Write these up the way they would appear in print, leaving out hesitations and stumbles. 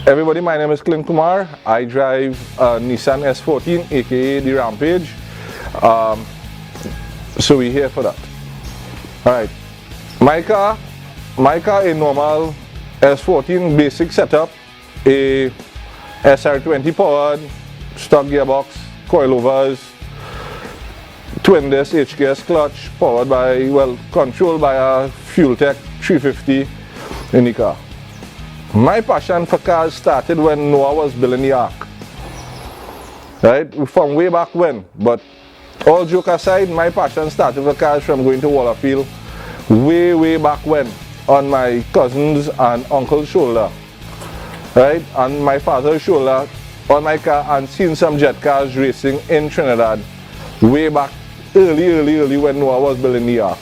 Everybody, my name is Clint Kumar. I drive a Nissan S14, aka the Rampage. So we're here for that. Alright, my car a normal S14 basic setup, a SR20 powered, stock gearbox, coilovers, twin disc HKS clutch, powered by, well, controlled by a Fuel Tech 350 in the car. My passion for cars started when Noah was building the Ark, right? From way back when. But all joke aside, my passion started for cars from going to Waterfield way back when on my cousins and uncle's shoulder, right? On my father's shoulder on my car, and seeing some jet cars racing in Trinidad way back early when Noah was building the Ark.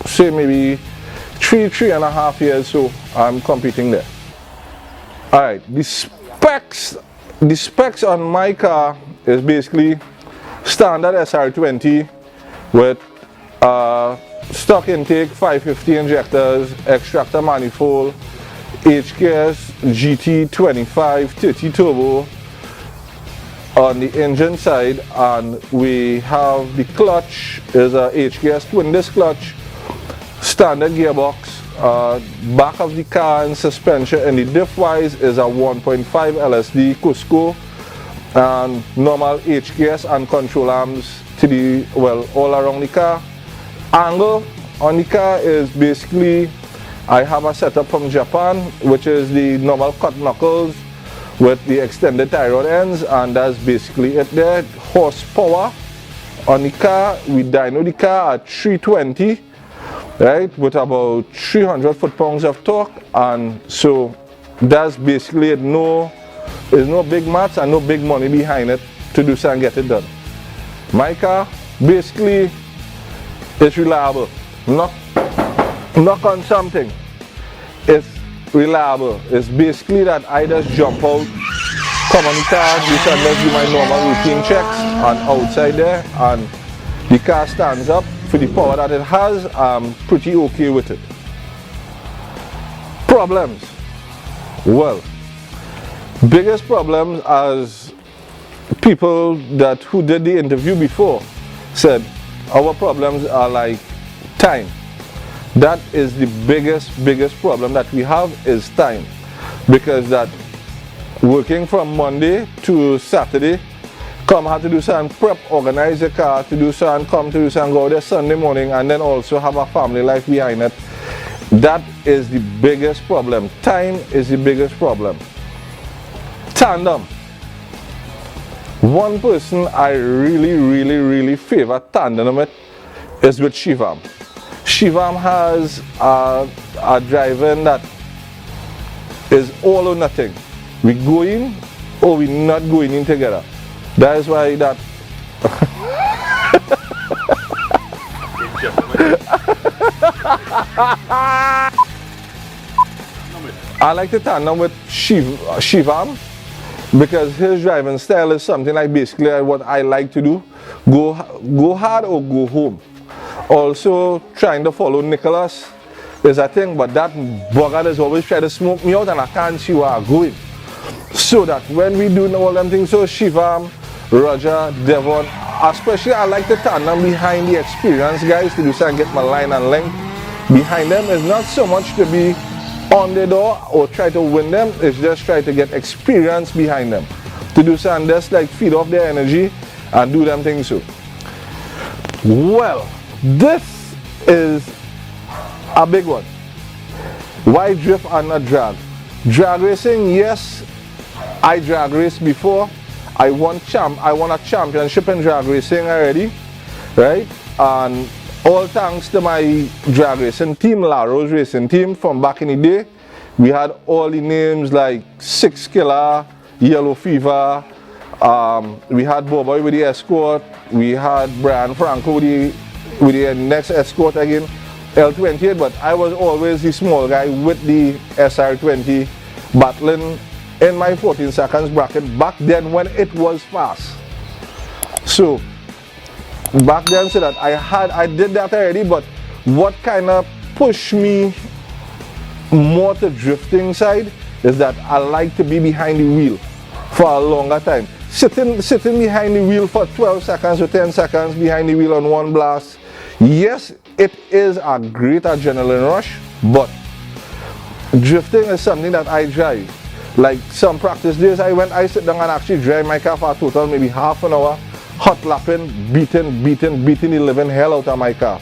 Say maybe three and a half years so I'm competing there. Alright, the specs on my car is basically standard SR20 with stock intake, 550 injectors, extractor manifold, HKS GT25 30 turbo on the engine side, and we have the clutch is a HKS twin disc clutch, standard gearbox, back of the car and suspension and the diff wise is a 1.5 LSD Cusco, and normal HKS and control arms to the, well, all around the car. Angle on the car is basically, I have a setup from Japan, which is the normal cut knuckles with the extended tie rod ends, and that's basically it there. Horsepower on the car, we dyno the car at 320, right, with about 300 foot-pounds of torque, and so that's basically it. There's no big maths and no big money behind it to do so and get it done. My car basically is reliable. Knock on something, it's reliable. It's basically that I just jump out, come on the car, just do my normal routine checks, and outside there, and the car stands up. For the power that it has, I'm pretty okay with it. Problems. Well, biggest problems, as people who did the interview before said, our problems are like time. That is the biggest problem that we have, is time. Because that working from Monday to Saturday, come have to do some prep, organize the car to do some, come to do some, go there Sunday morning, and then also have a family life behind it. That is the biggest problem. Time is the biggest problem. Tandem. One person I really favor tandem with is with Shivam. Shivam has a driving that is all or nothing. We go in or we not going in together. That is why that I like to tandem with Shivam because his driving style is something like basically what I like to do. Go hard or go home. Also trying to follow Nicholas is a thing, but that bugger is always trying to smoke me out and I can't see where I'm going. So that when we do all them things, so Shivam, Roger, Devon, especially I like to tandem behind the experienced guys to do so and get my line and length behind them. It's not so much to be on the door or try to win them, it's just try to get experience behind them to do so and just like feed off their energy and do them things so. Well, this is a big one. Why drift and not drag? Drag racing, yes, I drag raced before. I won a championship in drag racing already, right? And all thanks to my drag racing team, Laro's racing team from back in the day. We had all the names like Six Killer, Yellow Fever, we had Boboy with the Escort, we had Brian Franco with the next Escort again, L28, but I was always the small guy with the SR20 battling in my 14 seconds bracket back then when it was fast. So back then, so that I did that already, but what kind of pushed me more to drifting side is that I like to be behind the wheel for a longer time. Sitting behind the wheel for 12 seconds or 10 seconds behind the wheel on one blast, yes, it is a great adrenaline rush, but drifting is something that I drive. Like some practice days, I sit down and actually drive my car for a total maybe half an hour, hot lapping, beating the living hell out of my car,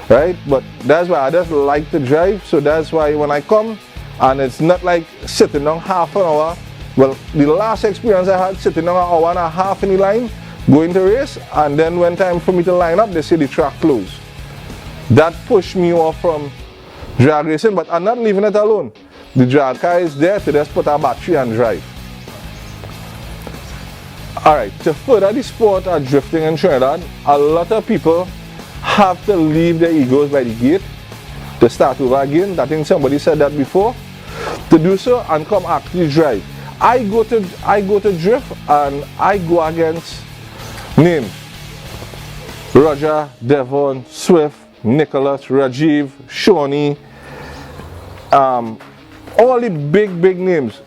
right? But that's why I just like to drive. So that's why when I come, and it's not like sitting down half an hour. Well, the last experience I had, sitting down an hour and a half in the line, going to race, and then when time for me to line up, they say the track closed. That pushed me off from drag racing, but I'm not leaving it alone. The drag car is there to just put a battery and drive. Alright, to further the sport of drifting in Trinidad, a lot of people have to leave their egos by the gate to start over again. I think somebody said that before. To do so and come actually drive. I go to drift and I go against names: Roger, Devon, Swift, Nicholas, Rajiv, Shawnee, all the big names,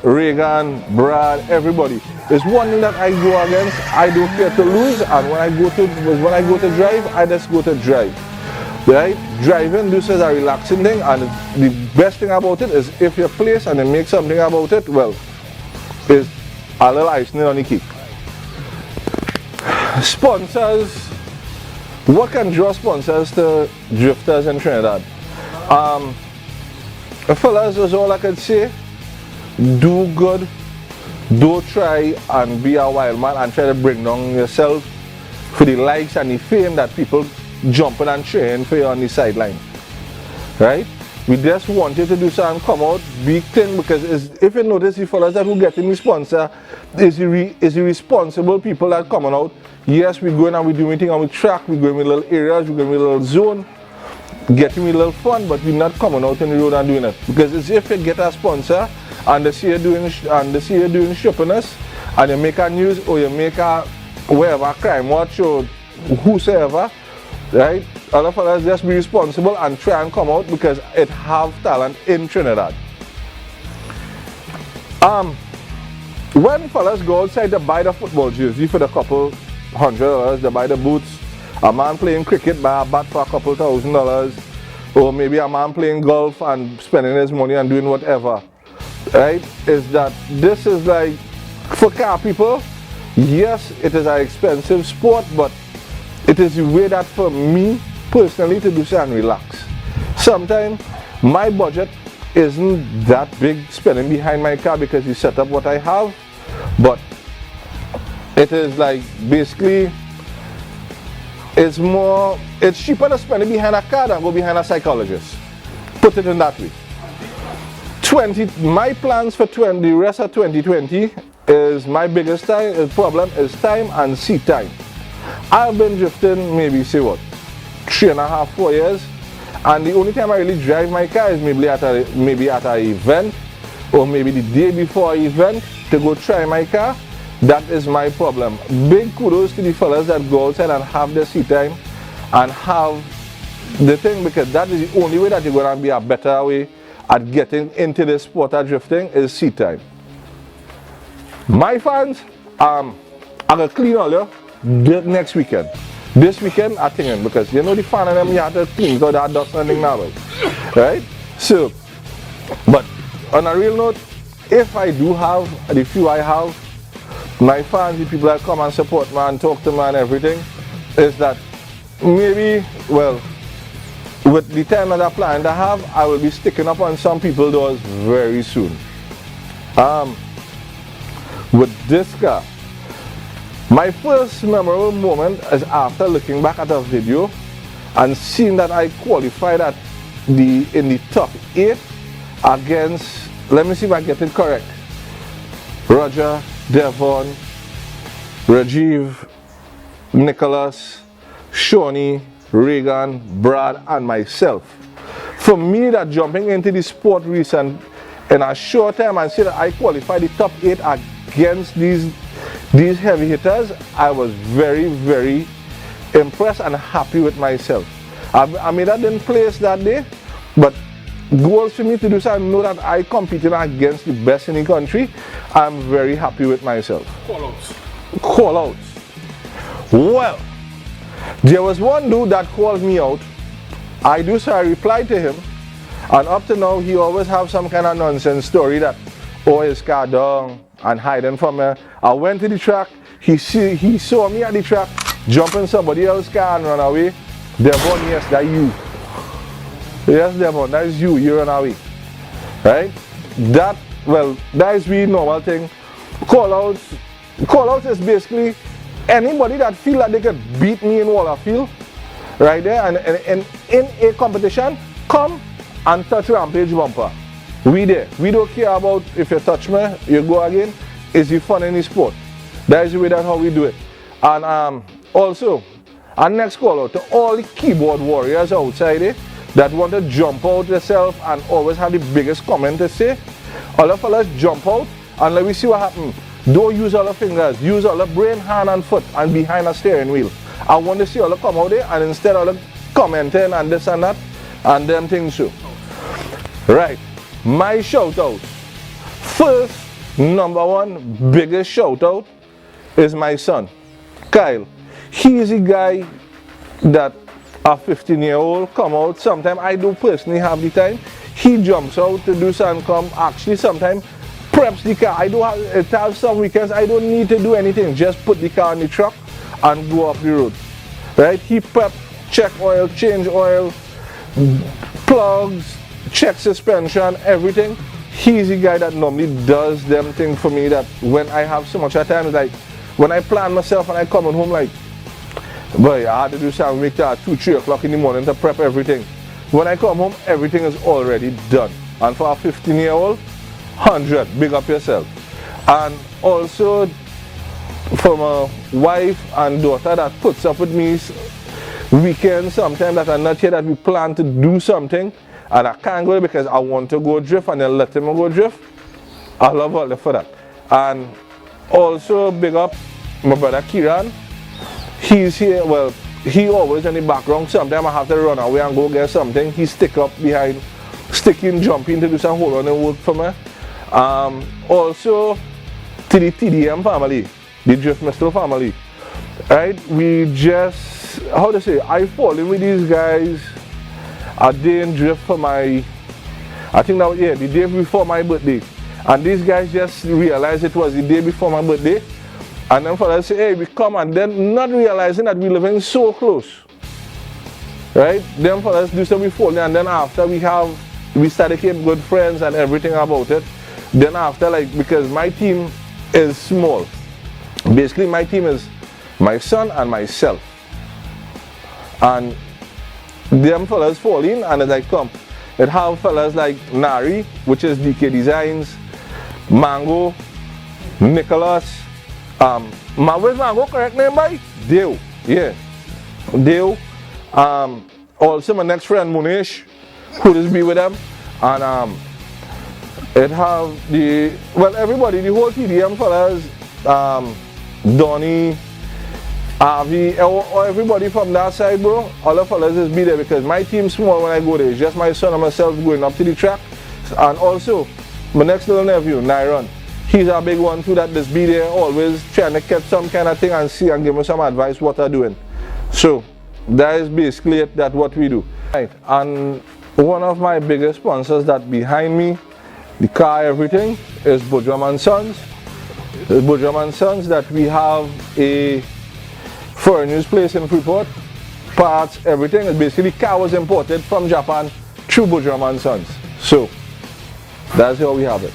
Reagan, Brad, everybody. It's one thing that I go against. I don't care to lose, and when I go to drive, I just go to drive. Right? Driving, this is a relaxing thing, and the best thing about it is if you place and you make something about it, well, is a little icing on the cake. Sponsors. What can draw sponsors to drifters in Trinidad? Fellas, is all I can say. Do good. Don't try and be a wild man and try to bring down yourself for the likes and the fame that people jumping and cheering for you on the sideline. Right? We just want you to do so and come out big thing, because if you notice, the fellas that who getting the sponsor is the responsible people that coming out. Yes, we're going and we're doing things on the track, we're going with little areas, we're going with a little zone, getting a little fun, but we're not coming out on the road and doing it. Because it's if you get a sponsor and they see you doing shippiness and you make a news or you make a whatever crime watch or whosoever, right? Other fellas just be responsible and try and come out because it have talent in Trinidad. When fellas go outside to buy the football jersey for the couple $100, they buy the boots. A man playing cricket buy a bat for a couple $1,000, or maybe a man playing golf and spending his money and doing whatever, right? Is that this is like, for car people, yes, it is an expensive sport, but it is the way that for me personally to do so and relax. Sometimes my budget isn't that big spending behind my car because you set up what I have, but it is like basically it's cheaper to spend it behind a car than go behind a psychologist. Put it in that way. My plans for the rest of 2020 is my biggest problem is time and seat time. I've been drifting maybe say what, 3.5, 4 years, and the only time I really drive my car is maybe at an event or maybe the day before an event to go try my car. That is my problem. Big kudos to the fellas that go outside and have their seat time and have the thing, because that is the only way that you're going to be a better way at getting into the sport of drifting is seat time. My fans, I'm going to clean all you next weekend. This weekend, I think, because you know the fan of them, you have to clean all that dust and thing now, right? So, but on a real note, if I do have the few I have, my fans, the people that come and support me and talk to me and everything, is that maybe, well, with the time that I plan to have, I will be sticking up on some people's doors very soon. With this car, my first memorable moment is after looking back at a video and seeing that I qualified in the top 8 against, let me see if I get it correct, Roger, Devon, Rajiv, Nicholas, Shawnee, Reagan, Brad, and myself. For me, that jumping into the sport recent in a short time and see that I qualified the top 8 against these heavy hitters, I was very, very impressed and happy with myself. I mean, I didn't place that day, but goals for me to do so. I know that I competing against the best in the country. I'm very happy with myself. Call outs. Well, there was one dude that called me out. I replied to him, and up to now he always have some kind of nonsense story that, oh, his car down and hiding from me. I went to the track, he saw me at the track, jump in somebody else's car and run away. Devon, yes, that's you. Yes, Devon, that's you, you run away. Right? That is really normal thing. Call outs is basically anybody that feel that they could beat me in Wallafield, right there, and in a competition, come and touch Rampage bumper. We there. We don't care about if you touch me, you go again. It's the fun in the sport. That is the way that how we do it. And also, our next call out to all the keyboard warriors outside there that want to jump out themselves and always have the biggest comment to say. All the fellas jump out and let me see what happens. Don't use all the fingers, use all the brain, hand and foot and behind a steering wheel. I want to see all the come out there and instead of the commenting and this and that and them things too. Right, my shout outs. First, number one, biggest shout out is my son, Kyle. He is a guy that a 15-year-old come out. Sometimes I do personally have the time. He jumps out to do some come. Actually, sometimes preps the car. I do have some weekends I don't need to do anything. Just put the car in the truck and go up the road. Right? He prep, check oil, change oil, plugs, check suspension, everything. He's the guy that normally does them things for me that when I have so much time, like when I plan myself and I come home like, boy, I had to do something make that 2-3 o'clock in the morning to prep everything. When I come home, everything is already done. And for a 15-year-old, 100, big up yourself. And also for my wife and daughter that puts up with me weekends sometimes that are not here that we plan to do something and I can't go because I want to go drift and then let them go drift. I love all for that. And also big up my brother Kiran. He's here, well, he always in the background. Sometimes I have to run away and go get something. He stick up behind, sticking, jumping to do some hold on and work for me. Also to the TDM family, the Drift Mr. family. Right? We just, how to say, I fall in with these guys a day in drift for my, I think that was, yeah, the day before my birthday. And these guys just realized it was the day before my birthday. And then for us say, hey, we come and then not realizing that we living so close. Right? Then for us do some before and then after we started became good friends and everything about it. Then after, like, because my team is small. Basically my team is my son and myself. And them fellas fall in and it's like come. It have fellas like Nari, which is DK Designs, Mango, Nicholas, where's Mango correct name by? Dale. Yeah. Dale. Also my next friend Munish, who just be with them. And it have the, well, everybody, the whole TDM fellas, Donnie, Avi, or everybody from that side, bro, all the fellas just be there because my team's small when I go there. It's just my son and myself going up to the track. And also, my next little nephew, Nyron, he's a big one too that just be there, always trying to catch some kind of thing and see and give me some advice what they're doing. So, that is basically it, that's what we do. Right, and one of my biggest sponsors that behind me, the car, everything, is Budram & Sons. It's Budram & Sons that we have a furnace place in Freeport, parts, everything. It's basically car was imported from Japan through Budram & Sons. So, that's how we have it.